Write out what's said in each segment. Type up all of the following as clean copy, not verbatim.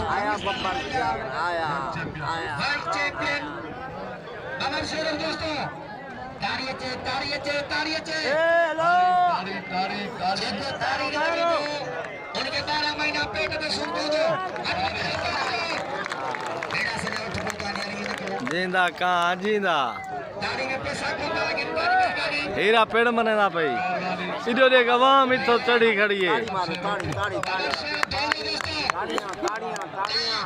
आया बब्बर आया आया वर्ल्ड चैंपियन अमर शेर दोस्तों ताड़ियां हेलो उनके 12 महीना पेट में सुनते जो जींदा कहाँ जींदा ताड़ी में पैसा कमा के हीरा पेड़ मने ना पई इधर देख आवाम इतो चढ़ी खड़ी है ताड़ी मारो ताड़ी ताड़ी ताड़ी ताड़ियां ताड़ियां ताड़ियां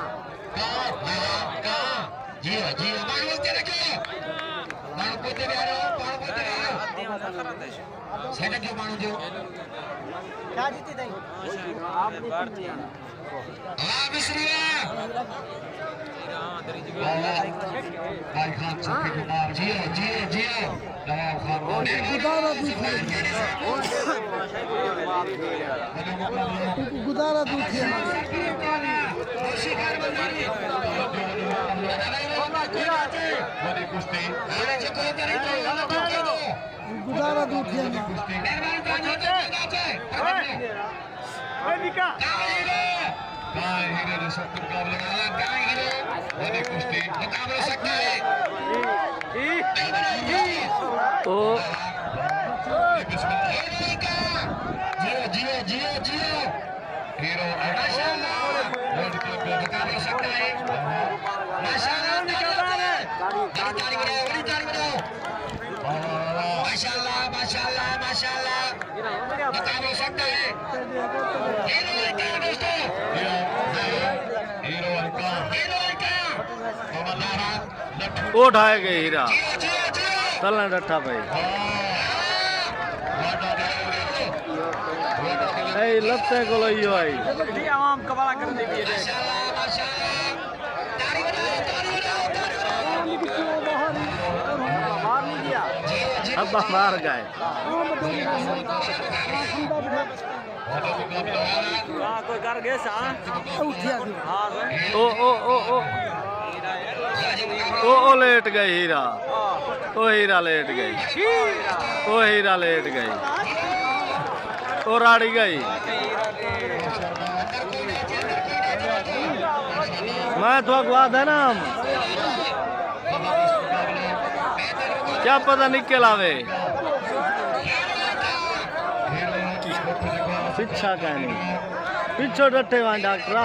जी मानो तेरे के मानो पोते बिहारो सेटा क्यों मानो जो क्या जीती नहीं आप भारतीय हां मिश्रिया भाई खान चौकी के बाहर जी नवाब खान गुजारा दूसरी गुजारा दूसरी ओ जियो हीरो माशाल्लाह बता नहीं सकता है हीरो ओ ढाए गए हीरा तलना डट्ठा भाई ए लत्ते को लइयो आई आवाम कबाड़ा कर दी बाहर नहीं गया अब बाहर गए कोई कर गए सा ओ लेट गई हीरा ओ हीरा लेट गई ओ हीरा लेट गई ओ राड़ी गई मैं तो अगवाद है ना हम क्या पता निकल आवे शिक्षा का नहीं पिछो डटे वहां डॉक्टरा